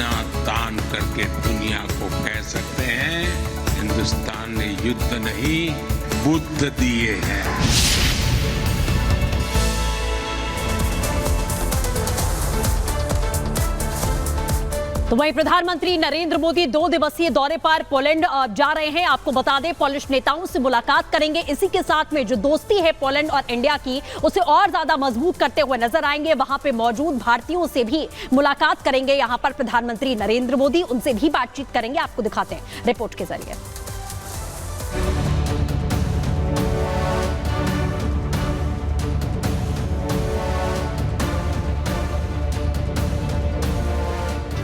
सीना तान करके दुनिया को कह सकते हैं, हिंदुस्तान ने युद्ध नहीं बुद्ध दिए हैं। तो वहीं प्रधानमंत्री नरेंद्र मोदी 2 दिवसीय दौरे पर पोलैंड जा रहे हैं। आपको बता दें, पोलिश नेताओं से मुलाकात करेंगे। इसी के साथ में जो दोस्ती है पोलैंड और इंडिया की, उसे और ज्यादा मजबूत करते हुए नजर आएंगे। वहां पे मौजूद भारतीयों से भी मुलाकात करेंगे यहां पर प्रधानमंत्री नरेंद्र मोदी, उनसे भी बातचीत करेंगे। आपको दिखाते हैं रिपोर्ट के जरिए।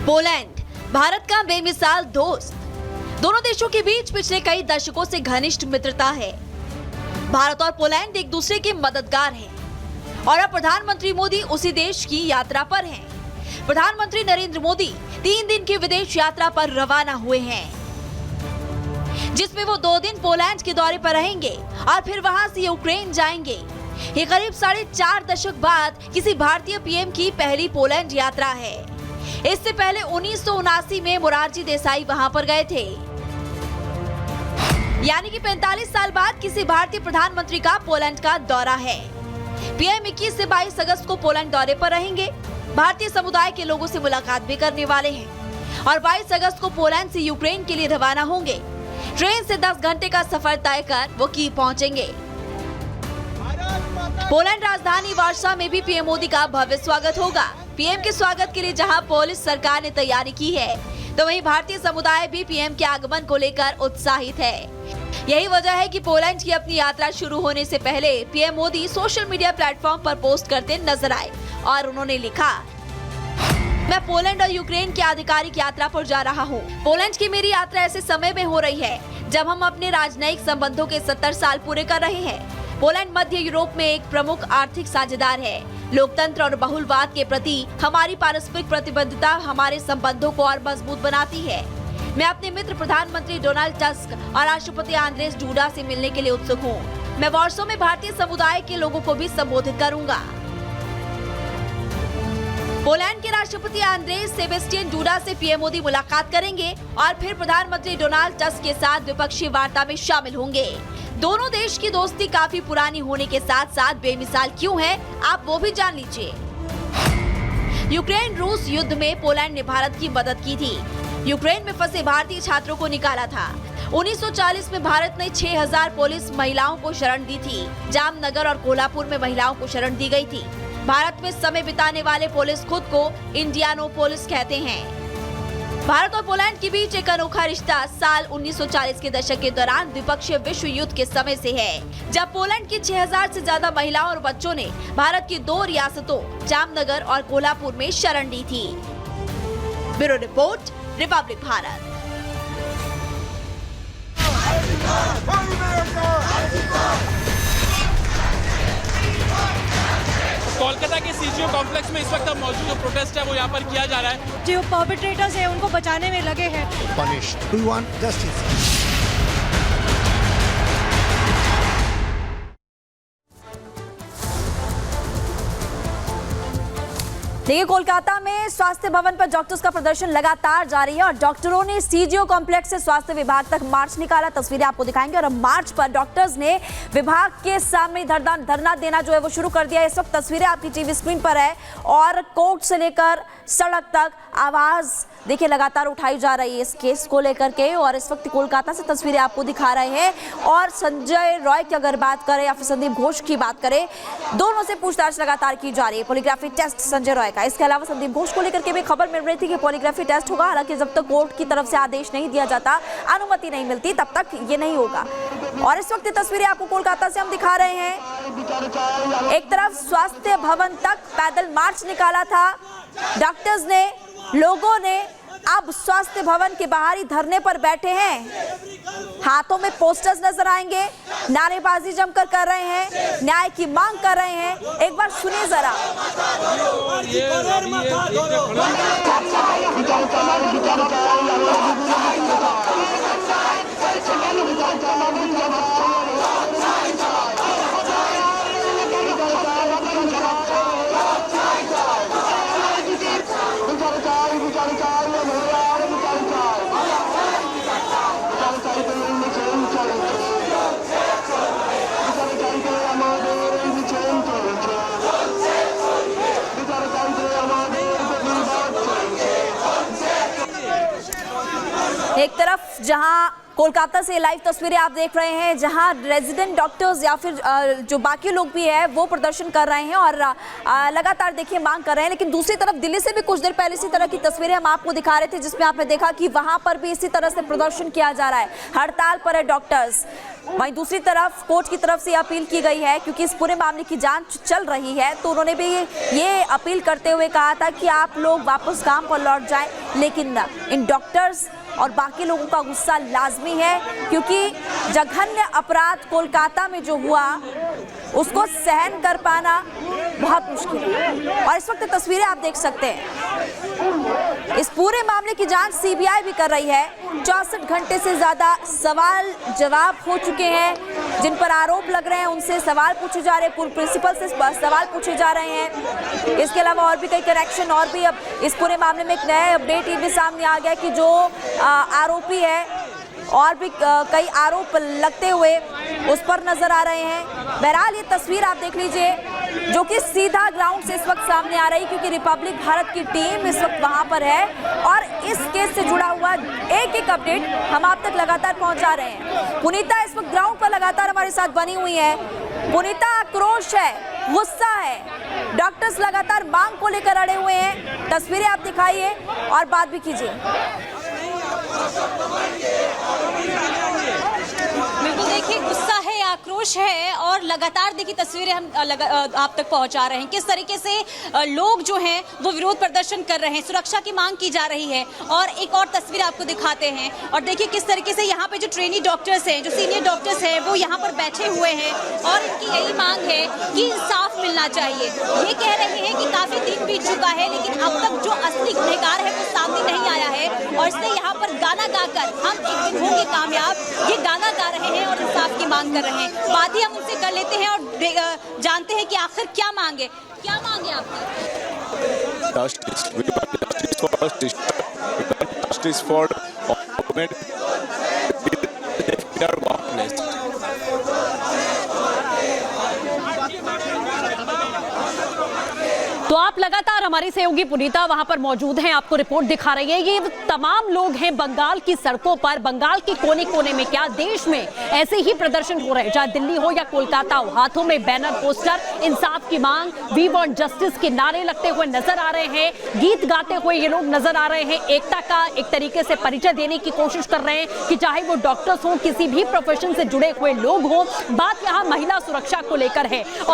पोलैंड, भारत का बेमिसाल दोस्त। दोनों देशों के बीच पिछले कई दशकों से घनिष्ठ मित्रता है। भारत और पोलैंड एक दूसरे के मददगार हैं और अब प्रधानमंत्री मोदी उसी देश की यात्रा पर हैं। प्रधानमंत्री नरेंद्र मोदी 3 दिन की विदेश यात्रा पर रवाना हुए हैं, जिसमें वो 2 दिन पोलैंड के दौरे पर रहेंगे और फिर वहां से यूक्रेन जाएंगे। ये करीब 4.5 दशक बाद किसी भारतीय पीएम की पहली पोलैंड यात्रा है। इससे पहले 1979 में मोरारजी देसाई वहां पर गए थे। यानी कि 45 साल बाद किसी भारतीय प्रधानमंत्री का पोलैंड का दौरा है। पीएम 21 से 22 अगस्त को पोलैंड दौरे पर रहेंगे। भारतीय समुदाय के लोगों से मुलाकात भी करने वाले हैं और 22 अगस्त को पोलैंड से यूक्रेन के लिए रवाना होंगे। ट्रेन से 10 घंटे का सफर तय कर वो कीव पहुंचेंगे। पोलैंड राजधानी वार्सा में भी पीएम मोदी का भव्य स्वागत होगा। पीएम के स्वागत के लिए जहां पोलिश सरकार ने तैयारी की है, तो वहीं भारतीय समुदाय भी पीएम के आगमन को लेकर उत्साहित है। यही वजह है कि पोलैंड की अपनी यात्रा शुरू होने से पहले PM Modi social media platform पर पोस्ट करते नजर आए और उन्होंने लिखा, मैं पोलैंड और यूक्रेन की आधिकारिक यात्रा पर जा रहा हूँ। पोलैंड की मेरी यात्रा ऐसे समय में हो रही है जब हम अपने राजनयिक संबंधों के 70 साल पूरे कर रहे हैं। पोलैंड मध्य यूरोप में एक प्रमुख आर्थिक साझेदार है। लोकतंत्र और बहुलवाद के प्रति हमारी पारस्परिक प्रतिबद्धता हमारे संबंधों को और मजबूत बनाती है। मैं अपने मित्र प्रधानमंत्री डोनाल्ड टस्क और राष्ट्रपति आंद्रेस डूडा से मिलने के लिए उत्सुक हूँ। मैं वार्सो में भारतीय समुदाय के लोगों को भी संबोधित करूंगा। पोलैंड के राष्ट्रपति आंद्रेस सेबेस्टियन डूडा से पीएम मोदी मुलाकात करेंगे और फिर प्रधानमंत्री डोनाल्ड टस्क के साथ द्विपक्षीय वार्ता में शामिल होंगे। दोनों देश की दोस्ती काफी पुरानी होने के साथ साथ बेमिसाल क्यों है, आप वो भी जान लीजिए। यूक्रेन रूस युद्ध में पोलैंड ने भारत की मदद की थी। यूक्रेन में फंसे भारतीय छात्रों को निकाला था। 1940 में भारत ने 6000 पुलिस महिलाओं को शरण दी थी। जामनगर और कोल्हापुर में महिलाओं को शरण दी गई थी। भारत में समय बिताने वाले पुलिस खुद को इंडियानोपोलिस कहते हैं। भारत और पोलैंड के बीच एक अनोखा रिश्ता साल 1940 के दशक के दौरान द्विपक्षीय विश्व युद्ध के समय से है, जब पोलैंड की 6000 से ज्यादा महिलाओं और बच्चों ने भारत की 2 रियासतों जामनगर और कोल्हापुर में शरण ली थी। Bureau report, Republic Bharat. Kolkata के सीजीओ कॉम्प्लेक्स में इस वक्त मौजूद जो प्रोटेस्ट है वो यहाँ पर किया जा रहा है। जो पर्पेट्रेटर्स हैं उनको बचाने में लगे हैं। punished. We want justice. देखिए, कोलकाता में स्वास्थ्य भवन पर डॉक्टर्स का प्रदर्शन लगातार जारी है और डॉक्टरों ने सीजीओ कॉम्प्लेक्स से स्वास्थ्य विभाग तक मार्च निकाला। तस्वीरें आपको दिखाएंगे। और मार्च पर डॉक्टर्स ने विभाग के सामने धरना देना जो है वो शुरू कर दिया। इस वक्त तस्वीरें आपकी टीवी स्क्रीन पर है और कोर्ट से लेकर सड़क तक आवाज देखिए लगातार उठाई जा रही है इस केस को लेकर के। और इस वक्त कोलकाता से तस्वीरें आपको दिखा रहे हैं। और संजय रॉय की अगर बात करें या फिर संदीप घोष की बात करें, दोनों से पूछताछ लगातार की जा रही है। पॉलीग्राफी टेस्ट संजय रॉय का, इसके अलावा संदीप घोष को लेकर के भी खबर मिल रही थी कि पॉलीग्राफी टेस्ट होगा। हालांकि जब तक कोर्ट की तरफ से आदेश नहीं दिया जाता, अनुमति नहीं मिलती, तब तक ये नहीं होगा। और इस वक्त ये तस्वीरें आपको कोलकाता से हम दिखा रहे हैं। एक तरफ स्वास्थ्य भवन तक पैदल मार्च निकाला था डॉक्टर्स ने, लोगों ने अब स्वास्थ्य भवन के बाहर ही धरने पर बैठे हैं। हाथों में पोस्टर्स नजर आएंगे, नारेबाजी जमकर कर रहे हैं, न्याय की मांग कर रहे हैं। एक बार सुनिए जरा। एक तरफ जहां कोलकाता से लाइव तस्वीरें आप देख रहे हैं, जहां रेजिडेंट डॉक्टर्स या फिर जो बाकी लोग भी हैं वो प्रदर्शन कर रहे हैं और लगातार देखिए मांग कर रहे हैं। लेकिन दूसरी तरफ दिल्ली से भी कुछ देर पहले इसी तरह की तस्वीरें हम आपको दिखा रहे थे, जिसमें आपने देखा कि वहां पर भी इसी तरह से प्रदर्शन किया जा रहा है, हड़ताल पर है डॉक्टर्स। वहीं दूसरी तरफ कोर्ट की तरफ से अपील की गई है, क्योंकि इस पूरे मामले की जांच चल रही है, तो उन्होंने भी ये अपील करते हुए कहा था कि आप लोग वापस काम पर लौट जाएं। लेकिन इन डॉक्टर्स और बाकी लोगों का गुस्सा लाजमी है, क्योंकि जघन्य अपराध कोलकाता में जो हुआ उसको सहन कर पाना बहुत मुश्किल है। और इस वक्त तस्वीरें आप देख सकते हैं, इस पूरे मामले की जांच सीबीआई भी कर रही है। 64 घंटे से ज्यादा सवाल जवाब हो चुके हैं, जिन पर आरोप लग रहे हैं उनसे सवाल पूछे जा रहे हैं, पूर्व प्रिंसिपल से सवाल पूछे जा रहे हैं। इसके अलावा और भी कई कनेक्शन और भी अब इस पूरे मामले में एक नया अपडेट ये भी सामने आ गया कि जो आरोपी है और भी कई आरोप लगते हुए उस पर नजर आ रहे हैं। बहरहाल ये तस्वीर आप देख लीजिए जो कि सीधा ग्राउंड से इस वक्त सामने आ रही, क्योंकि रिपब्लिक भारत की टीम इस वक्त वहां पर है और इस केस से जुड़ा हुआ एक एक अपडेट हम आप तक लगातार पहुंचा रहे हैं। पुनीता इस वक्त ग्राउंड पर लगातार हमारे साथ बनी हुई है। पुनीता, आक्रोश है, गुस्सा है, डॉक्टर्स लगातार मांग को लेकर अड़े हुए हैं। तस्वीरें आप दिखाइए और बात भी कीजिए। बिल्कुल, देखिए गुस्सा है, आक्रोश है और लगातार देखिए तस्वीरें हम आप तक पहुंचा रहे हैं। किस तरीके से लोग जो हैं वो विरोध प्रदर्शन कर रहे हैं, सुरक्षा की मांग की जा रही है। और एक और तस्वीर आपको दिखाते हैं और देखिए किस तरीके से यहाँ पे जो ट्रेनी डॉक्टर्स हैं, जो सीनियर डॉक्टर्स हैं, वो यहाँ पर बैठे हुए हैं और इनकी यही मांग है कि इंसाफ मिलना चाहिए। ये कह रहे हैं कि काफी दिन बीत चुका है लेकिन अब तक जो असली गुनहगार है वो सामने नहीं आया है और इसलिए यहाँ पर गाना गाकर हम एक दिन होंगे कामयाब, ये गाना गा रहे हैं और इंसाफ की मांग कर रहे हैं। बात ही हम उनसे कर लेते हैं और जानते हैं कि आखिर क्या मांगे आपकी। Justice for women. तो आप लगातार हमारी सहयोगी पुनीता वहां पर मौजूद हैं, आपको रिपोर्ट दिखा रही है। ये तमाम लोग हैं बंगाल की सड़कों पर, बंगाल के कोने कोने में, क्या देश में ऐसे ही प्रदर्शन हो रहे हैं, चाहे दिल्ली हो या कोलकाता हो। हाथों में बैनर, पोस्टर, इंसाफ की मांग, वी वांट जस्टिस के नारे लगते हुए नजर आ रहे हैं, गीत गाते हुए ये लोग नजर आ रहे हैं। एकता का एक तरीके से परिचय देने की कोशिश कर रहे हैं कि चाहे वो डॉक्टर्स हो, किसी भी प्रोफेशन से जुड़े हुए लोग हों, बात यहाँ महिला सुरक्षा को लेकर है।